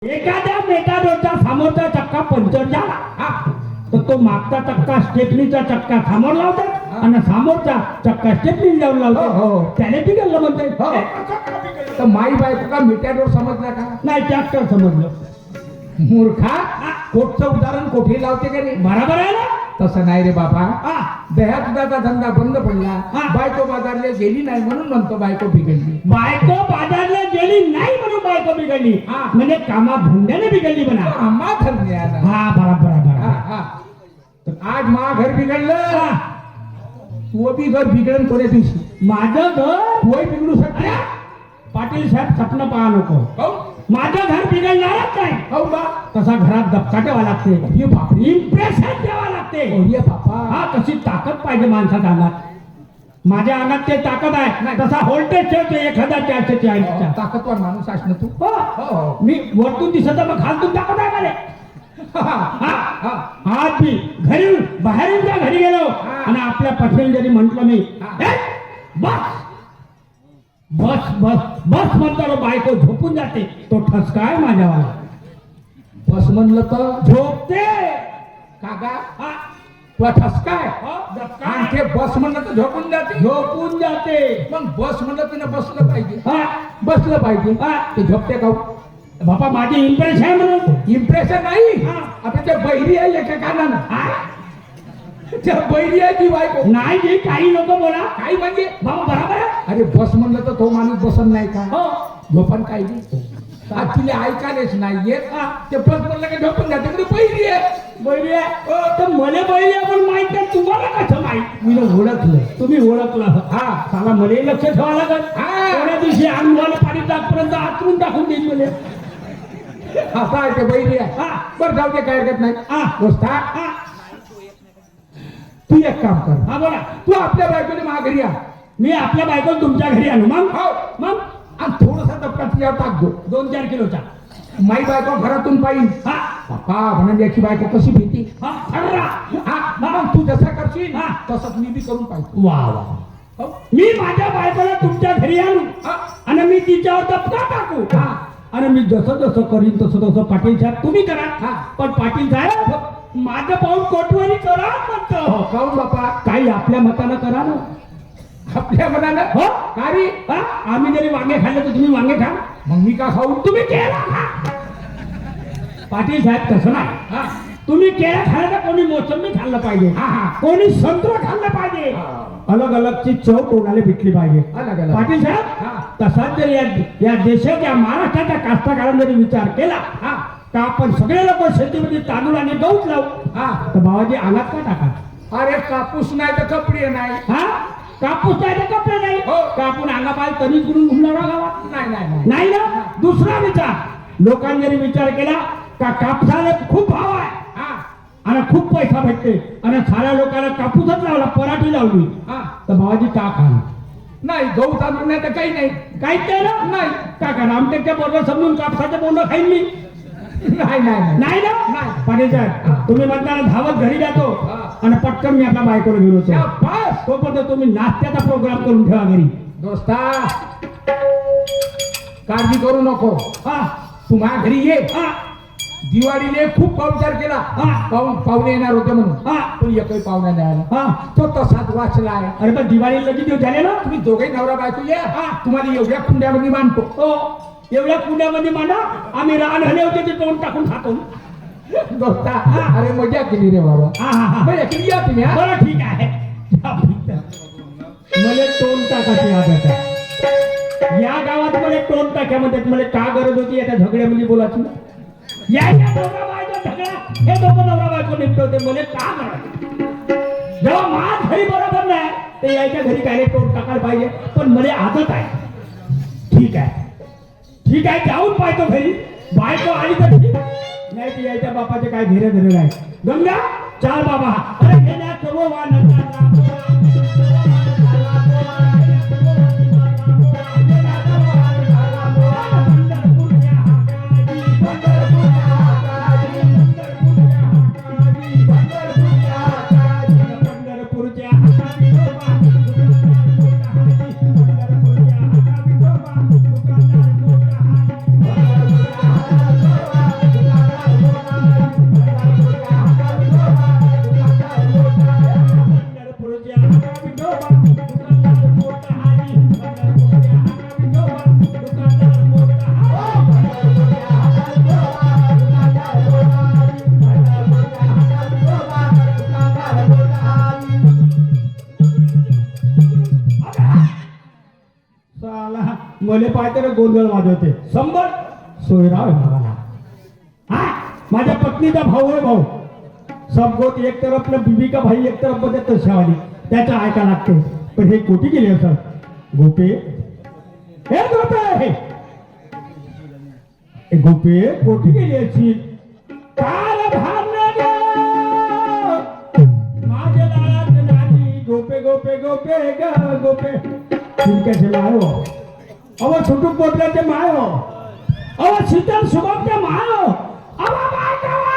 एखाद्या मेटाडोरचा समोरचा चक्का पंक्चर झाला तर तो मागचा चक्का स्टेपनीचा चक्का समोर लावतात आणि समोरचा चक्का स्टेपनी जाऊन लावतो. त्याने बिघडलं म्हणते. तर माई बायको का मेटॅडोर समजला का? नाही ट्रॅक्टर समजलं. मूर्खा, कोटचं उदाहरण कोठे लावते का रे? बरोबर आहे ना? तसं नाही रे बाबा. हा. दह्या दुधाचा धंदा बंद पडला, हा. बायको बाजारला गेली नाही म्हणून म्हणतो बायको बिघडली. बायको बाजारला गेली नाही म्हणून बायको बिघडली. हा. म्हणजे कामा धंद्याने बिघडली म्हणा. आम्हा धंदे आला. हा बरोबर हा, बरोबर. हा. तर आज मा घर बिघडलं, हा. तू बी घर बिघडन कोण्या दिवशी माझं घर तू बिघडू शकते. अरे, पाटील साहेब स्वप्न पहा नको. माझं घर बिघडणारच नाही. हो बा. तसा घरात दबका ठेवा लागते. हे बापरे. इम्प्रेशन ठेवा लागते. ये बापा. हा कशी ताकद पाहिजे माणसाच्या अंगात. माझ्या अंगात ते ताकद आहे. तसा व्होल्टेज ठेवते 1440. ताकदवान माणूस आहेस ना तू. हो. हो. मी वरतून दिसत मग खालतून ताकद आहे का रे? आज मी घरी बाहेरून त्या घरी गेलो आणि आपल्या पत्नीला जरी म्हंटल मी "ए, बस बस बस बस म्हणतो बायको झोपून जाते. तो ठसका आहे माझ्यावाला. बस म्हणलं तर झोपते काका हा. तुला ठसकाय. हो, धक्का. आणि ते बस म्हणलं तर झोपून जाते. झोपून जाते. मग बस म्हणलं तर बसलं पाहिजे. हा. बसलं पाहिजे. हा. ते झोपते का? बाबा माझी इम्प्रेशन आहे म्हणून. इम्प्रेशन नाही. हा. आता त्या बैरी आहे एका कानानं. हा? त्या बैरी आहे ती बायको. नाही जी काही नको बोला. काही म्हणजे बाबा बरोबर आहे. अरे बस म्हणलं तर तो माणूस बसन नाही का? हो. झोपण काय आज तिला ऐकायलाच नाही येत. ते बस म्हणलं का झोपून जाते. म्हणजे बैरी आहे. बैरी आहे. तर मला बैरी आहे पण माहित नाही. तुम्हाला कसं माहित? मी ओळखलं. तुम्ही ओळखलं. हा साला मला लक्ष ठेवावं लागल. कोण्या दिवशी अंगाला पाणी टाकपर्यंत आतून टाकून देईल मला. असा आहे ते बैरी आहे. हा. बरं जाऊ दे काय हरकत नाही. हा. दोस्ता हा. तू एक काम कर. हा बोला. तू आपल्या बायकोने माघारी आ. मी आपल्या बायको तुमच्या घरी आणू मग. हो. मग आणि थोडासा धक्का तिला टाक दो. 2-4 किलोचा. माई बायको घरातून पाहिजे. हा. बापा म्हणून याची बायको कशी भीती. हा. अर्रा. हा. मग तू जसा करशील हा. तसंच मी बी करून पाहिजे. वा वा. मी माझ्या बायकोला तुमच्या घरी आणू आणि मी तिच्यावर दबका टाकू. हा. आणि मी जसं जसं करीन तसं तसं पाटील साहेब तुम्ही करा. हा. पण पाटील साहेब माझं पाऊल कोटवारी करा म्हणतो. काऊन बापा? काही आपल्या मतानं करा ना. आपल्या मनानं हो कारी. हा? आम्ही जरी वांगे खाल्ले तर तुम्ही वांगे खा. मग मी का खाऊ? तुम्ही केळं खा. पाटील साहेब तसं नाही. हा. तुम्ही केळं खाल्लं तर कोणी मोसंबी खाल्लं पाहिजे. हा, हा. कोणी संत्र खाल्लं पाहिजे. हा. अलग अलगची चव कोणाला भेटली पाहिजे. अलग अलग. पाटील हा. साहेब तसाच जर या देशाच्या महाराष्ट्राच्या कास्तकारांनी जरी विचार केला हा. का आपण सगळे लोक शेतीमध्ये तांदूळ आणि गहूच लावू हा. तर भावाजी अंगात का टाका. अरे कापूस नाही तर कपडे नाही. हा कापूस नाही तर कपडे नाही. हो. का आपण अंगापाय तरी करून घुमणार गावात नाही नाही नाही. नाही ना. दुसरा विचार लोकांनी जरी विचार केला का कापसाला खूप भाव आहे हा. आणि खूप पैसा भेटते आणि साऱ्या लोकांना कापूसच लावला पराठी लावली हा. तर भावाजी का खाल. नाही गहू तांदूळ नाही तर काही नाही. काहीच नाही ना. नाही. का का रामटेकच्या बोलणं समजून कापसाचं बोलणं खाईन मी. नाही नाही नाही ना. नाही. पाटील साहेब तुम्ही म्हणताना धावत घरी जातो हा. आणि पटकन मी आपल्या बायकोला घेऊन त्या होतो. बस. तोपर्यंत तुम्ही नाश्त्याचा प्रोग्राम करून ठेवा घरी. दोस्ता काळजी करू नको. हा तू माझ्या घरी ये. हा दिवाळीने खूप पाहुणचार केला. हा. पाहुणे येणार होते म्हणून. हा पण एकही पाहुणा नाही आला. हा. तो तसाच वाचलाय. अरे पण दिवाळीला किती दिवस झाले ना. तुम्ही दोघे नवरा बायको या. हा. तुम्हाला एवढ्या कुंड्यामध्ये मानतो. हो एवढ्या पुण्यामध्ये मांडा आम्ही रान हले होते ते तोंड टाकून खातो. दोस्ता अरे मजा केली रे बाबा. हा हा हा बरं एकली या तुम्ही. हा. बरं ठीक आहे. मला तोंड टाकायची आदत आहे. या गावात मला तोंड टाक्यामध्ये मला का गरज होती या झगड्यामध्ये बोलायची. या नवरा बायको झगडा हे दोघं नवरा बायको निपटवते मला का गरज. जेव्हा माझ घरी बरोबर नाही ते यायच्या घरी काय तोंड टाकायला पाहिजे. पण मला आदत आहे. ठीक आहे ठीक आहे जाऊन पाहतो घरी. बायको आली तर ठीक नाही तर यायच्या बापाचे काय धीरे धीरे नाही. गंगा चाल बाबा. अरे घेण्या सर्व मले पाहते ना गोंधळ वाजवते संबर सोयराव आहे मला हा माझ्या पत्नीचा भाऊ आहे भाऊ सब गोत एक तरफ ना बीबी का भाई एक तरफ मध्ये तशावाली त्याचा ऐका लागते पण हे कोटी गेले असं गोपे हे गोपे हे गोपे कोटी गेली अशी काल भावना ग माझ्या लाळात नानी गोपे गोपे गोपे ग गोपे चिंक्याचे मायो अव छोटू पोटल्याचे मायो अव शीतल शुभमचे मायो अव बायकावा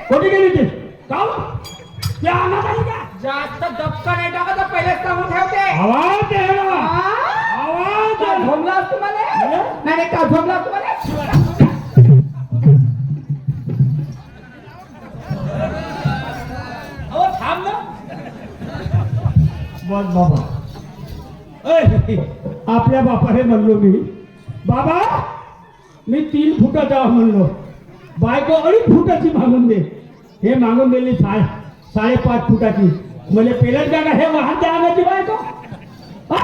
कोटी गेली ती काव त्या अनाथ आहे का जास्त दबका नाही टाकत पहिलेच सांगून ठेवते आवाज आहे ना आवाज आहे. झोमला तुम्हाला नाही का झोमला तुम्हाला अहो थांब ना बस बाबा ऐ, आपल्या बापाने म्हणलो मी बाबा मी 3 फुटाचा म्हणलो बायको 2.5 फुटाची मागून दे हे मागून दिली 5.5 फुटाची मला पेलट का हे वाहन द्या आणायची बायको हा?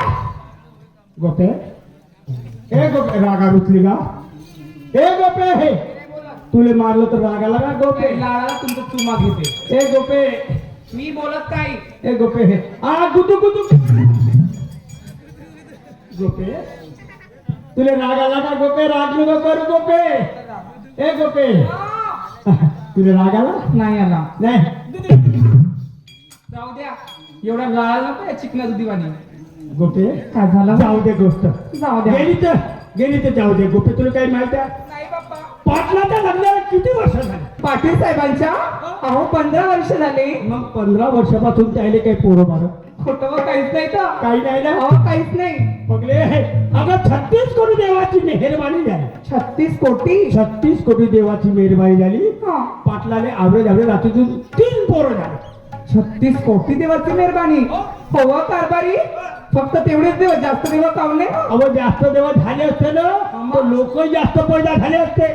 गोपे हे गोपे रागा रुचली का हे गोपे हे तुले मारलं तर रागाला का गोपे लाळाला तुमचं चुमा घेते हे गोपे मी बोलत काय हे गोपे हे आ गुदू गुदू गोपे तुले रागाला का गोपे राग नको करू गोपे ए गोपे तुले रागाला नाही आला नाही जाऊ द्या एवढा लाळ नको या चिकना दुधीवाणी गोपे काय झालं जाऊ दे गोष्ट जाऊ द्या गेली तर जाऊ दे गोपे तुला काही माहिती आहे नाही बाप्पा पाटलाच्या लग्नाला किती वर्ष झाली पाटील साहेबांच्या अहो 15 वर्ष झाले मग 15 वर्षापासून त्याले काही पोरं मार खोटं व काहीच नाही तर काही नाही ना अहो काहीच नाही बघले अगं 36 कोटी देवाची मेहरबानी झाली 36 कोटी 36 कोटी देवाची मेहरबानी झाली हा पाटलाने आवरे रात्रीतून 3 पोरं झाले 36 कोटी देवाची मेहरबानी हो कारभारी फक्त तेवढेच देव जास्त देव कावले अहो जास्त देवा झाले असते ना तर लोक जास्त पैदा झाले असते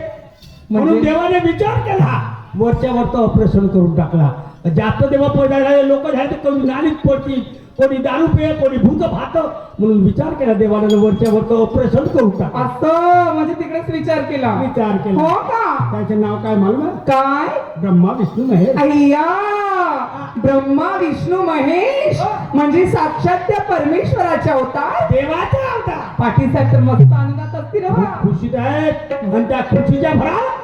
म्हणून देवाने विचार केला वरच्या वरचं ऑपरेशन करून टाकला जास्त देवा पैदा झाले लोक झाले तर कोणी नालीत पडतील कोणी दारू पेय कोणी भूत भात म्हणून विचार केला देवाने वरच्या वरचं ऑपरेशन करून टाकला असं म्हणजे तिकडेच विचार केला विचार केला हो का त्याचे नाव काय मालूम आहे? काय ब्रह्मा विष्णू महेश अय्या ब्रह्मा विष्णू महेश म्हणजे साक्षात त्या परमेश्वराच्या अवतार देवाचा अवतार पाटील साहेब तर मस्त आनंदात असतील खूप हं. खुशीत आहेत आणि त्या खुशीच्या भरात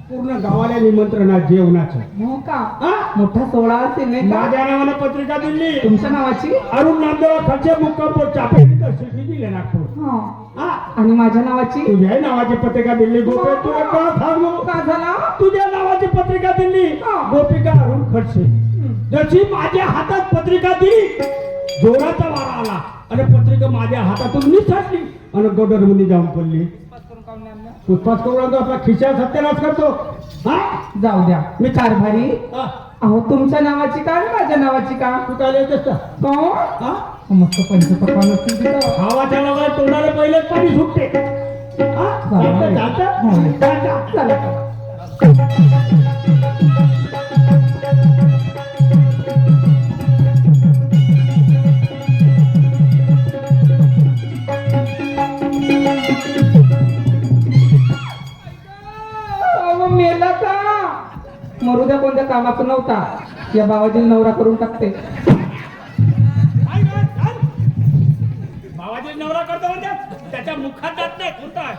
पूर्ण गावाला निमंत्रण आहे जेवणाचं हो का हा? मोठा सोहळा असेल नाही का माझ्या नावाने पत्रिका दिली तुमच्या नावाची अरुण नामदेव खर्चे मुक्कामपूर चापेरी तहसील दिले नागपूर हा हा? आणि माझ्या नावाची तुझ्या नावाची पत्रिका दिली गोपे तुला का सांगू का झाला तुझ्या नावाची पत्रिका दिली हा. गोपिका अरुण खडसे जशी माझ्या हातात पत्रिका दिली जोराचा वारा आला आणि पत्रिका माझ्या हातातून निसटली आणि गडर मध्ये जाऊन पडली पुष्पास करून आपला खिशा सत्यानाश करतो हा जाऊ द्या मी कारभारी हा. अहो तुमच्या नावाची का आणि माझ्या नावाची का तू काय येतस का कोण हा? मस्त पंचपक्वान्न असतील तिथं. खावाच्या नावाला तोंडाला पहिलेच पाणी सुटते हा? चालेल. जातं? जातं? चला. अहो, मेला का मरू द्या कोणत्या कामाचा नव्हता या बाबाजी नवरा करून टाकते भावाजी नवरा करतो म्हणजे त्याच्या मुखात जात नाही कोणता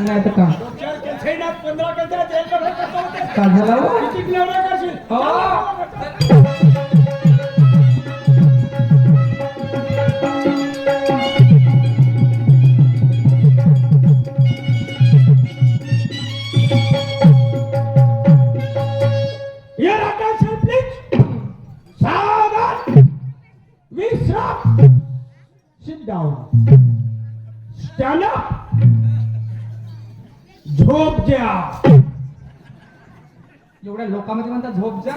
नाही तर का 15 केलंय, जेल करतो म्हणते. का झाला हो? किती नवरा करशील हो. Here, attention, please. सावधान. त्याला झोप द्या. एवढ्या लोकांमध्ये म्हणतात झोप जा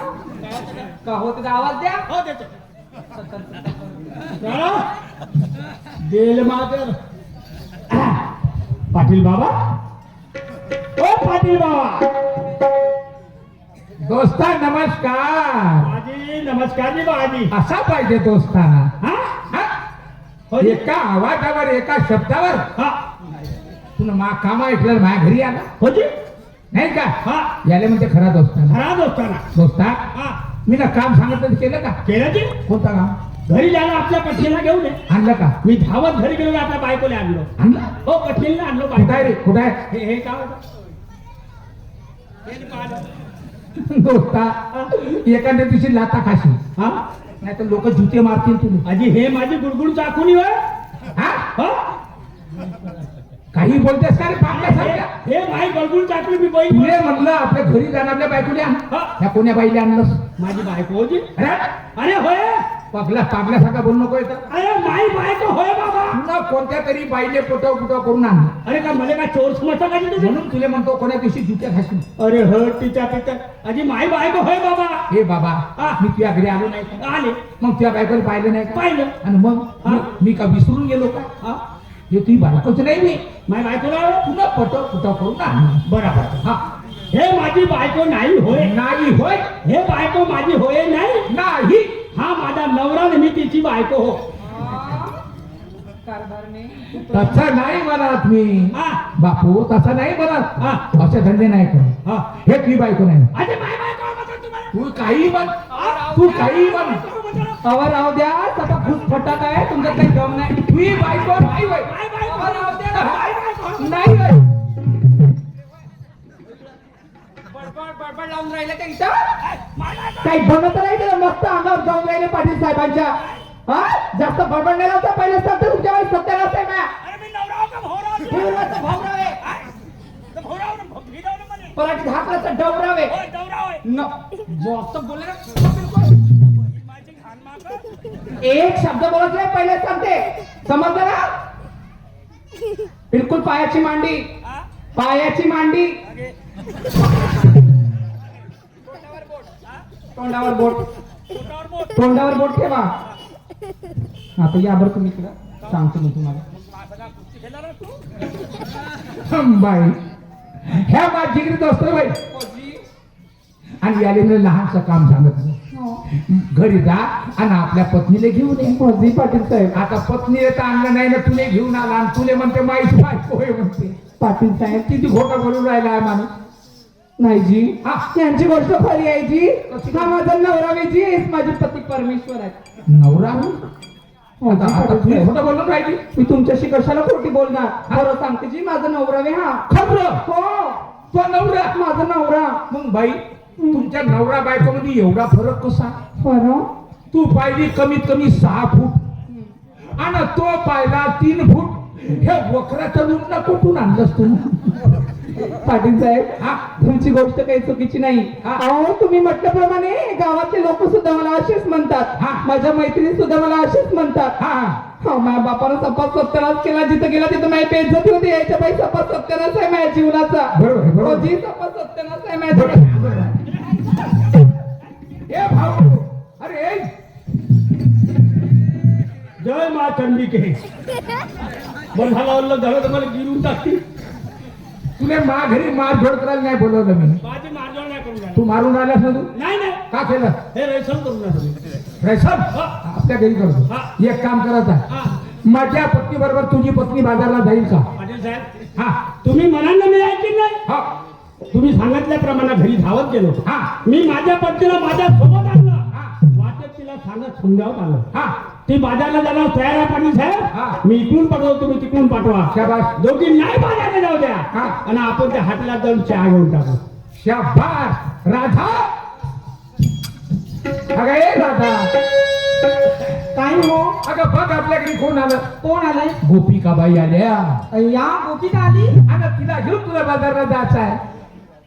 का हो त्याचा आवाज द्या. हो देतो. त्याला बेल मातर. पाटील बाबा, ओ पाटील बाबा. दोस्ता नमस्कार. बाजी नमस्कार जी बाजी. असा पाहिजे दोस्ता. हा हा? हो जी. एका आवाजावर एका शब्दावर हा तुला मा कामा ऐकलं माझ्या घरी आला हो जी. नाही का. हा याले म्हणते खरा दोस्ता. खरा दोस्ताना. दोस्ता हा मी ना काम सांगितलं केलं का. केलं जी. कोणता काम घरी जायला आपल्या पत्नीला घेऊन ये. आणलं का. मी धावत घरी गेलो आपल्या बायकोला आणलो. आणलं हो पत्नीला आणलो. कुठं आहे रे कुठं आहे. हे काय होतं? हे पाहिलं. दोस्ता एखाद्या दिवशी लाता खाशी हा नाही तर लोक जुते मारतील तुला. आजी हे माझी गुडगुड चाकूनी होय. हा हो? काही बोलतेस का रे पाहुण्यासारख्या. हे माई गळगुड चाकून मी बैल तुले म्हणलं आपल्या घरी जाणं आपल्या बायकोला आण. हा. ह्या कोण्या बाईले आणलंस. माझी बायको होती. अरे अरे होय. पागल्यासारखा बोलू नको येतं. अरे माई बायको होय बाबा. पुन्हा कोणत्या तरी बाईले पोटव करून आणलं. अरे का मला काय चोर समजता का तुम्ही? म्हणून तुले म्हणतो कोण्या दिवशी जुत्या खाशील. अरे हो तिच्या पित्या. आजी माई बायको होय बाबा. हे बाबा हा. मी तुझ्या घरी आलो नाही का. आले मग तुझ्या बायकोला पाहिलं नाही का. पाहिलं. आणि मग हा. मी का विसरून गेलो का. हा हे तुझी बायकोच नाही मी. माई बायकोला पुन्हा पोटव करून आणलं. बरोबर. हा हे माझी बायको नाही होय. नाही होय. हे बायको माझी होय नाही. नाही हा माझा नवरा आणि मी तिची बायको हो. तसं नाही म्हणत मी. हा बापू तसं नाही म्हणत. हा असे धंदे नाही करत. हा हे तुझी बायको नाही. अरे माई बायको म्हणतो तुम्हाला. तू काही म्हण. तू काही म्हण. अवर राहू द्या आता खूप फटाक आहे तुमच्यात काही दम नाही. तुझी बायको नाही होय. माई बायको. अवर राहू द्या. माई बायको. नाही होय. बडबड लावून राहिले का इथं. माई बायको. काही बनत नाही त्याला मस्त अंगावर जाऊन राहिले पाटील साहेबांच्या. हा जास्त बडबड नाही लावता पहिले सत्य तुमच्या वेळेस सत्यानाश आहे म्या. अरे मी नवरा का भोवरा. हिरवाचा भावरावे भोवरा भिडवलं मला. पराठी धाकलाचा डवरावे. होय नवरा होय. न जास्त बोलले ना बिलकुल. माझी घाण माग. एक शब्द बोलत नाही पहिले सांगते समजलं ना. बिलकुल पायाची मांडी. पायाची मांडी. तोंडावर बोट. तोंडावर बोट ठेवा. आता या बरं तुम्ही इकडं सांगतो मी तुम्हाला. बाई ह्या माझी जिगरीत असतो बाई. आणि याले मी लहानसं काम सांगत घरी जा आणि आपल्या पत्नीला घेऊन ये. फौजी पाटील साहेब. आता पत्नीला तर आणलं नाही ना तुले घेऊन आला आणि तुले म्हणते माहीत बायको होय म्हणते. पाटील साहेब किती खोटं बोलून राहिला आहे माणूस. नाही जी हा. यांची गोष्ट खरी आहे जी. हा माझा नवरा जी हेच माझे पती परमेश्वर आहे. नवरा आता फौजी आता पाटील तुम्ही साहेब. खोटं बोलून राहिली. मी तुमच्याशी कशाला खोटी बोलणार. खरं सांगते जी माझा नवरावे हा. खरं हो तो नवरा. माझा नवरा. मग बाई तुमच्या नवरा बायको मध्ये एवढा फरक कसा. खरं तू पाहिली कमीत कमी 6 फूट आणि तो पाहिला 3 फूट. हे वखराचं लुगडं कुठून आणलंस तू. पाटील साहेब हा तुमची गोष्ट काही चुकीची नाही. हा. अहो तुम्ही म्हटल्याप्रमाणे गावातले लोक सुद्धा मला असेच म्हणतात. हा. माझ्या मैत्रिणी सुद्धा मला असेच म्हणतात. हा हो माझ्या बापानं सपाट सत्यानाश केला. जिथं गेला तिथं माझी बेइज्जती होती. यायच्या बाई सपाट सत्यानाश आहे माझ्या जीवनाचा. बरोबर आहे, बरोबर. हो, जी सपाट सत्यानाश आहे बरोबर माझ्या. आहे, बरोबर आहे. ए भाऊ अरे जय मा चंडिके. बरं झालं झालं तर मला गिरून टाकतील. तुला मा घरी मार झोड करायला नाही बोलवलं मी. माझी मारजोड नाही करून राहिला. तू मारून राहिलास ना तू. नाही नाही का केलं हे रेशन करून राहिलो. रेशन हा. आपल्या घरी करतो. हा. एक काम करायचं आहे. हा माझ्या पत्नी बरोबर तुझी पत्नी बाजारला जाईल का. पाटील साहेब हा तुम्ही म्हणाल ना मी ऐकली नाही. हा तुम्ही सांगितल्याप्रमाणे घरी धावत गेलो. हा मी माझ्या पत्नीला माझ्या सोबत आणलं. हा वाटेत तिला सांगत समजावत आलं. हा ती बाजारला जाणार तयार आहे पाटील हा. साहेब. मी इकडून पाठवतो तुम्ही तिकडून पाठवा. शाबास. दोघी नाही बाजारला जाऊ द्या. हा. आणि आपण त्या हाटला जाऊन चहा घेऊन टाकू. शाबास राधा. अगं ए राधा. काय हो अगं बघ आपल्या घरी कोण आलं. कोण आलंय. गोपिकाबाई आल्या या गोपिका आली. आणि तिला घेऊन तुला बाजारला जायचं आहे.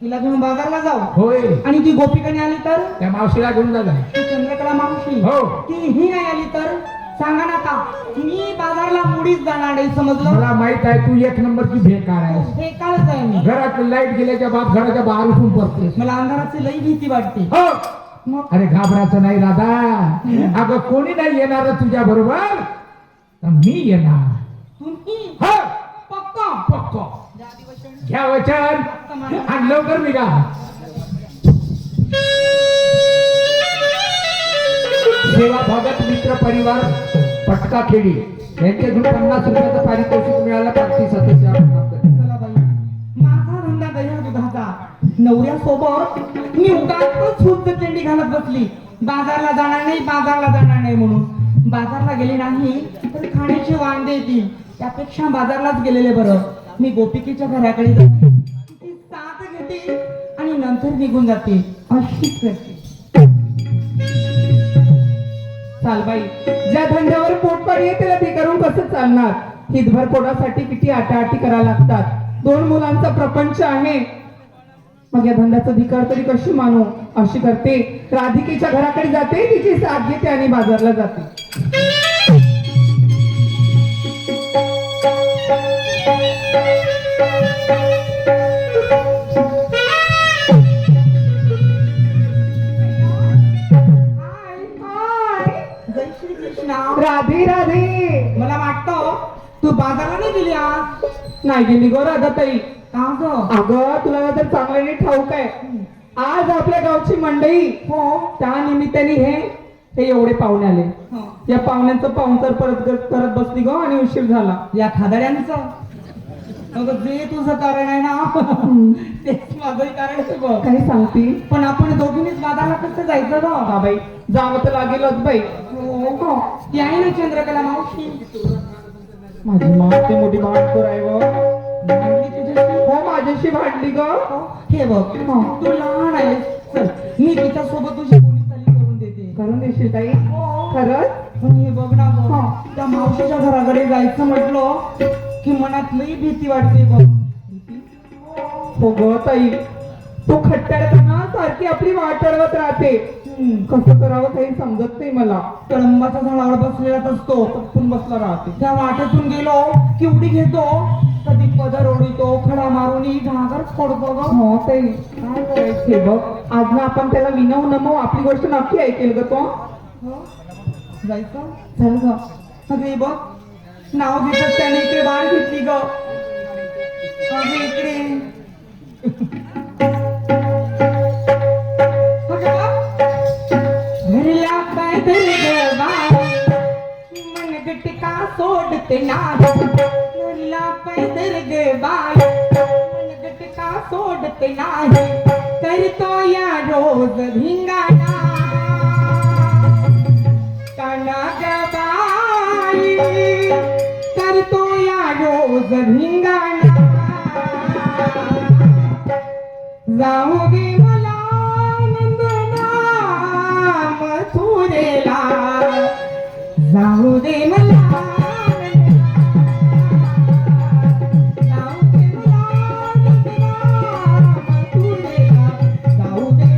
तिला घेऊन बाजारला जाऊ. होय आणि ती गोपिकाने आली तर. त्या मावशीला घेऊन जा. ती चंद्रकला मावशी. हो ती ही नाही आली तर. सांगा ना का मी बाजारला मुडीच जाणार नाही, समजलं? मला माहित आहे तू एक नंबरची बेकार आहेस. हे काळच आहे मी. घरात लाईट गेल्याच्या बाद घराच्या बाहेर उठून पडतेस. मला अंधाराची लई भीती वाटते. हो मग अरे घाबरायचं नाही दादा. अगं कोणी नाही येणार तुझ्या बरोबर तर मी येणार. तुम्ही हो पक्का पक्क घ्या वचन आणि लवकर निघा. सेवा भगत मित्र परिवार पटका खेडी यांच्याकडून 50 रुपयाचं पारितोषिक मिळालं. पार्टी सदस्य चला बाई, माझा धंदा दह्या दुधाचा. नवऱ्यासोबत मी उगाच शुद्ध चेंडी घालत बसली. बाजारला जाणार नाही, बाजारला जाणार नाही म्हणून. बाजारला गेले नाही तर खाण्याचे वांदे येतील, त्यापेक्षा बाजारलाच गेलेले बरं. मी गोपिकेच्या घराकडे जाते, ती साथ घेते आणि नंतर निघून जाते. अशीच करते. चाल बाई, ज्या धंद्यावर पोटपाणी आहे त्याला ते करून कसं चालणार? हितभर पोटासाठी किती आटाआटी करायला लागतात. 2 मुलांचा प्रपंच आहे, मग या धंद्याचा धिकार तरी कशी मानू? अशी करते, राधिकेच्या घराकडे जाते, तिची साथ घेते आणि बाजारला जाते. जय श्री कृष्ण. राधे राधे. मला वाटतं तू बाजारला नाही गेली आज. नाही गेली गो राधाताई. का ग? अगं तुला तर चांगल्याने ठाऊक आहे, आज आपल्या गावची मंडई हो त्या निमित्ताने हे एवढे पाहुणे आले. या पाहुण्यांचं पाहुणचार करत बसली ग आणि उशीर झाला. या खादाड्यांचं अगं जे तुझं कारण आहे ना तेच माझंही कारण आहे बघ. काही सांगते पण आपण दोघींनीच बाजारला कसं जायचं ग? हा बाई, जावं तर लागेलच बाई. हो ती आहे ना चंद्रकला मावशी. माझी मावशी मोठी भांडखोर आहे व. हो माझ्याशी भांडली ग. हे बघ तू लहान आहेस, चल मी तिच्या सोबत तुझी बोलीचाली करून देते. करून देशील ताई? खरंच? हे बघ ना ग, त्या मावशीच्या घराकडे जायचं म्हटलं की मनात लई भीती वाटते बघ. हो ग ताई, तू खट्ट्याळपणा सारखी आपली वाट अडवत राहते. कसं करावं काही समजत नाही मला. कळंबाच्या झाडावर बसलेलाच असतो, पटकून बसला राहते. त्या वाटेतून गेलो की उडी घेतो, कधी पदर ओढितो, खडा मारून घागरच पडतो ग. हो ताई, काय करायचे बघ. आज ना आपण त्याला विनव नमव, आपली गोष्ट नक्की ऐकेल ग तो. जायचं चल ग. अगे बघ नाव घेतच त्याने इकडे बाळ घेतली ग. अगे इकडे घरला पैदल ग बाळ, मन गटका सोडते नाही. घरला पैदल ग बाळ, मन गटका सोडते नाही. करतो या रोज भिंगाणा काना ग बाई, करतो या रोज भिंगाणा. जाऊ दे मला नंदना मथुरेला, जाऊ दे मला जाऊ दे मला नंदना मथुरेला, जाऊ दे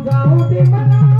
जाऊ दे मला